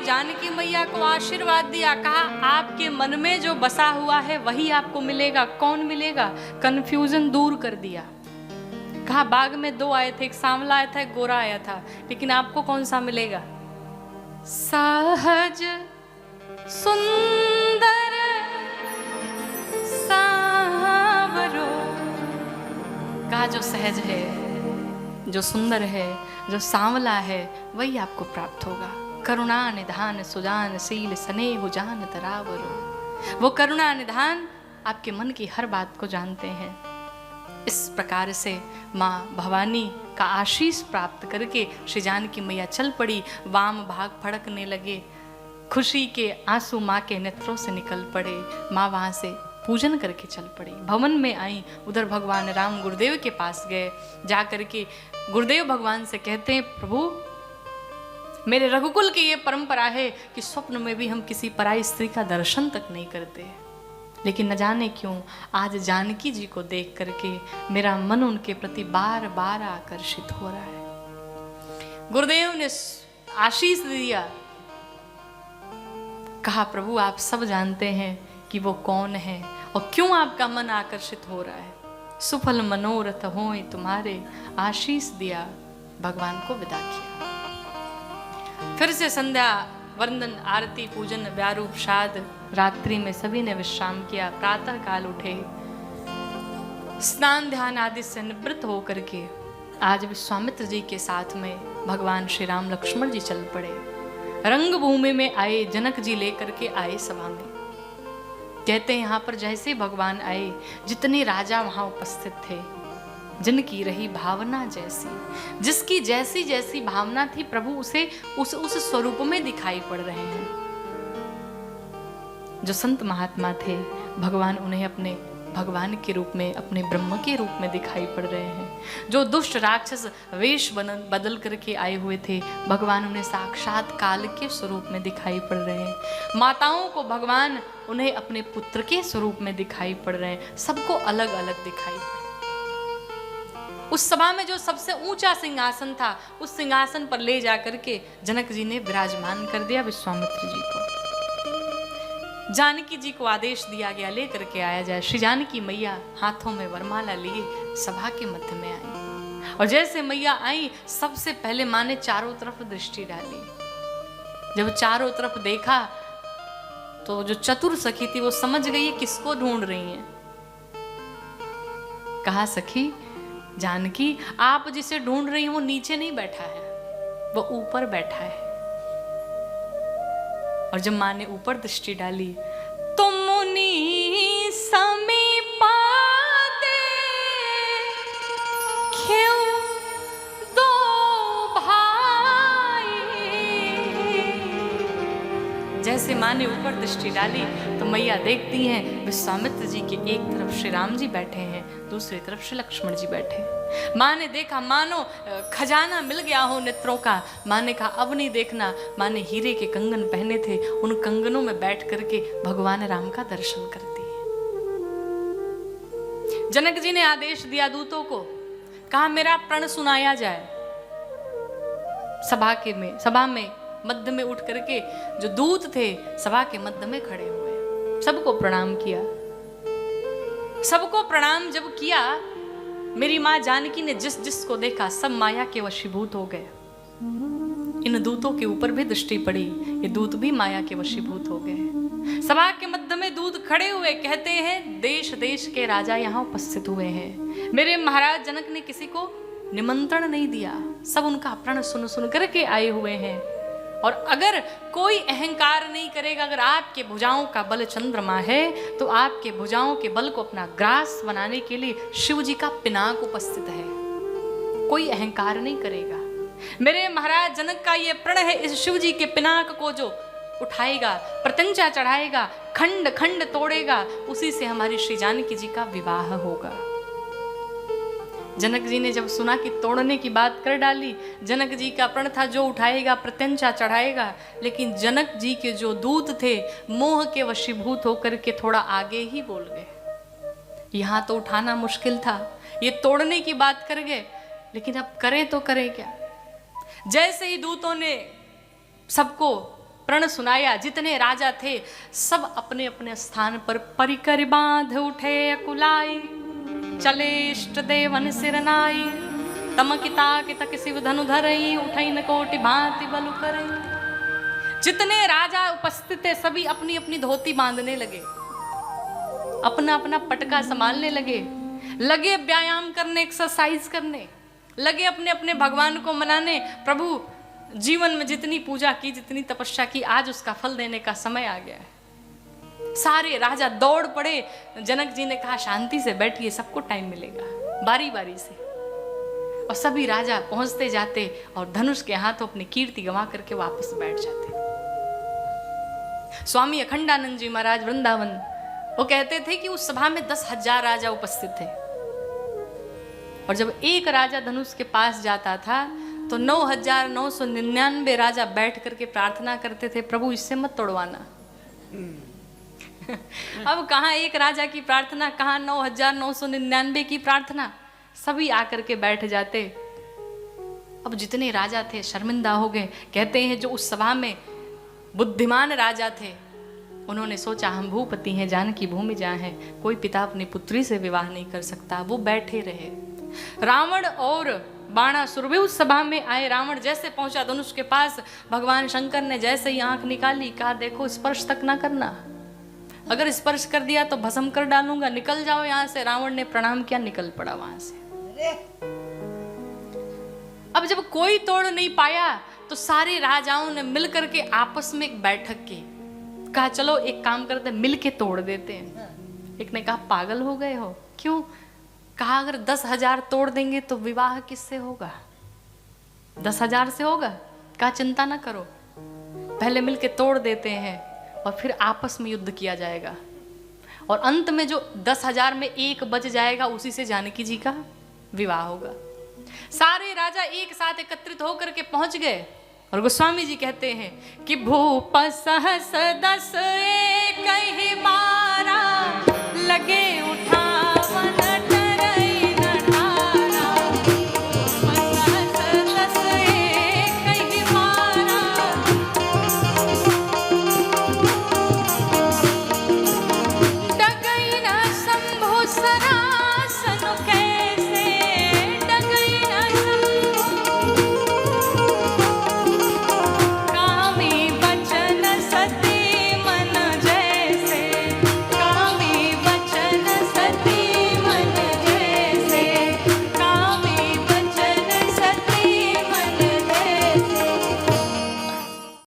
जानकी मैया को आशीर्वाद दिया, कहा आपके मन में जो बसा हुआ है वही आपको मिलेगा। कौन मिलेगा? कंफ्यूजन दूर कर दिया। कहा बाग में दो आए थे, एक सांवला आया था, एक गोरा आया था, लेकिन आपको कौन सा मिलेगा? सहज सुंदर सांवरो। कहा जो सहज है, जो सुंदर है, जो सांवला है, वही आपको प्राप्त होगा। करुणा निधान सुजान शील स्नेह जान तरावरो। वो करुणा निधान आपके मन की हर बात को जानते हैं। इस प्रकार से माँ भवानी का आशीष प्राप्त करके श्री जानकी मैया चल पड़ी। वाम भाग फड़कने लगे, खुशी के आंसू माँ के नेत्रों से निकल पड़े। माँ वहाँ से पूजन करके चल पड़ी, भवन में आई। उधर भगवान राम गुरुदेव के पास गए। जा करके गुरुदेव भगवान से कहते हैं, प्रभु मेरे रघुकुल की ये परंपरा है कि स्वप्न में भी हम किसी पराई स्त्री का दर्शन तक नहीं करते, लेकिन न जाने क्यों आज जानकी जी को देख करके मेरा मन उनके प्रति बार बार आकर्षित हो रहा है। गुरुदेव ने आशीष दिया, कहा प्रभु आप सब जानते हैं कि वो कौन है और क्यों आपका मन आकर्षित हो रहा है। सुफल मनोरथ होए तुम्हारे, आशीष दिया, भगवान को विदा किया। फिर से संध्या वंदन आरती पूजन व्यारूप शाद, रात्रि में सभी ने विश्राम किया। प्रातः काल उठे, स्नान ध्यान आदि से निवृत्त होकर के आज विश्वामित्र जी के साथ में भगवान श्री राम लक्ष्मण जी चल पड़े। रंगभूमि में आए, जनक जी लेकर के आए सभा में। कहते हैं यहाँ पर जैसे भगवान आए, जितने राजा वहां उपस्थित थे, जिनकी रही भावना जैसी, जिसकी जैसी जैसी भावना थी, प्रभु उसे उस स्वरूप में दिखाई पड़ रहे हैं। जो संत महात्मा थे, भगवान उन्हें अपने भगवान के रूप में, अपने ब्रह्म के रूप में दिखाई पड़ रहे हैं। जो दुष्ट राक्षस वेश बदल करके आए हुए थे, भगवान उन्हें साक्षात काल के स्वरूप में दिखाई पड़ रहे हैं। माताओं को भगवान उन्हें अपने पुत्र के स्वरूप में दिखाई पड़ रहे हैं। सबको अलग अलग दिखाई पड़। उस सभा में जो सबसे ऊंचा सिंहासन था, उस सिंहासन पर ले जाकर के जनक जी ने विराजमान कर दिया विश्वामित्र जी को। जानकी जी को आदेश दिया गया ले करके आया जाए। श्री जानकी मैया हाथों में वरमाला लिए सभा के मध्य में आई, और जैसे मैया आई सबसे पहले माँ ने चारों तरफ दृष्टि डाली। जब चारों तरफ देखा तो जो चतुर सखी थी वो समझ गई है किसको ढूंढ रही हैं। कहा सखी जानकी, आप जिसे ढूंढ रही हैं वो नीचे नहीं बैठा है, वो ऊपर बैठा है। और जब माँ ने ऊपर दृष्टि डाली तो मुनि समीपा देख्यो दो भाई। जैसे माँ ने ऊपर दृष्टि डाली तो मैया देखती हैं विश्वामित्र जी के एक तरफ श्री राम जी बैठे हैं, दूसरी तरफ श्री लक्ष्मण जी बैठे हैं। माँ ने देखा मानो खजाना मिल गया हो नेत्रों का। माँ ने कहा अब नहीं देखना। माँ ने हीरे के कंगन पहने थे, उन कंगनों में बैठ करके भगवान राम का दर्शन करती है। जनक जी ने आदेश दिया दूतों को, कहा मेरा प्रण सुनाया जाए। सभा में मध्य में उठ करके जो दूत थे सभा के मध्य में खड़े हुए, सबको प्रणाम किया। सबको प्रणाम जब किया, मेरी माँ जानकी ने जिस जिसको देखा सब माया के वशीभूत हो गए। इन दूतों के ऊपर भी दृष्टि पड़ी, ये दूत भी माया के वशीभूत हो गए। सभा के मध्य में दूत खड़े हुए कहते हैं देश देश के राजा यहाँ उपस्थित हुए हैं। मेरे महाराज जनक ने किसी को निमंत्रण नहीं दिया, सब उनका प्रण सुन सुन करके आए हुए हैं। और अगर कोई अहंकार नहीं करेगा, अगर आपके भुजाओं का बल चंद्रमा है तो आपके भुजाओं के बल को अपना ग्रास बनाने के लिए शिव जी का पिनाक उपस्थित है। कोई अहंकार नहीं करेगा। मेरे महाराज जनक का ये प्रण है, इस शिव जी के पिनाक को जो उठाएगा, प्रत्यंचा चढ़ाएगा, खंड खंड तोड़ेगा, उसी से हमारी श्री जानकी जी का विवाह होगा। जनक जी ने जब सुना कि तोड़ने की बात कर डाली, जनक जी का प्रण था जो उठाएगा प्रत्यंचा चढ़ाएगा, लेकिन जनक जी के जो दूत थे मोह के वशीभूत होकर के थोड़ा आगे ही बोल गए। यहाँ तो उठाना मुश्किल था, ये तोड़ने की बात कर गए, लेकिन अब करें तो करें क्या। जैसे ही दूतों ने सबको प्रण सुनाया। जितने राजा थे सब अपने अपने स्थान पर परिकर बांध उठे अकुलाई, चले इष्ट देवन सिरनाई, तमकिता के तक शिव धनु धरई, उठई न कोटि भांति बलु करई। जितने राजा उपस्थित थे सभी अपनी अपनी धोती बांधने लगे, अपना अपना पटका संभालने लगे, लगे व्यायाम करने, एक्सरसाइज करने लगे, अपने अपने भगवान को मनाने। प्रभु जीवन में जितनी पूजा की, जितनी तपस्या की, आज उसका फल देने का समय आ गया है। सारे राजा दौड़ पड़े। जनक जी ने कहा शांति से बैठिए, सबको टाइम मिलेगा, बारी बारी से। और सभी राजा पहुंचते जाते और धनुष के हाथों अपनी कीर्ति गंवा करके वापस बैठ जाते। स्वामी अखंडानंद जी महाराज वृंदावन, वो कहते थे कि उस सभा में 10,000 राजा उपस्थित थे, और जब एक राजा धनुष के पास जाता था तो 9,999 राजा बैठ करके प्रार्थना करते थे, प्रभु इससे मत तोड़वाना। अब कहाँ एक राजा की प्रार्थना, कहाँ 9,999 की प्रार्थना, सभी आकर के बैठ जाते। अब जितने राजा थे शर्मिंदा हो गए। कहते हैं जो उस सभा में बुद्धिमान राजा थे, उन्होंने सोचा हम भूपति हैं, जानकी भूमि जहाँ है, कोई पिता अपनी पुत्री से विवाह नहीं कर सकता। वो बैठे रहे। रावण और बाणासुर भी उस सभा में आए। रावण जैसे पहुंचा धनुष के पास, भगवान शंकर ने जैसे ही आंख निकाली, कहा देखो स्पर्श तक ना करना, अगर स्पर्श कर दिया तो भस्म कर डालूंगा, निकल जाओ यहाँ से। रावण ने प्रणाम किया, निकल पड़ा वहां से। अब जब कोई तोड़ नहीं पाया तो सारे राजाओं ने मिलकर के आपस में एक बैठक की, कहा चलो एक काम करते, मिल के तोड़ देते हैं। एक ने कहा पागल हो गए हो, क्यों? कहा अगर 10,000 तोड़ देंगे तो विवाह किससे होगा? 10,000 से होगा? कहा चिंता ना करो, पहले मिल के तोड़ देते हैं और फिर आपस में युद्ध किया जाएगा, और अंत में जो 10,000 में एक बच जाएगा उसी से जानकी जी का विवाह होगा। सारे राजा एक साथ एकत्रित होकर के पहुंच गए, और गोस्वामी जी कहते हैं कि भूप सहस 10 एक ही बारा, लगे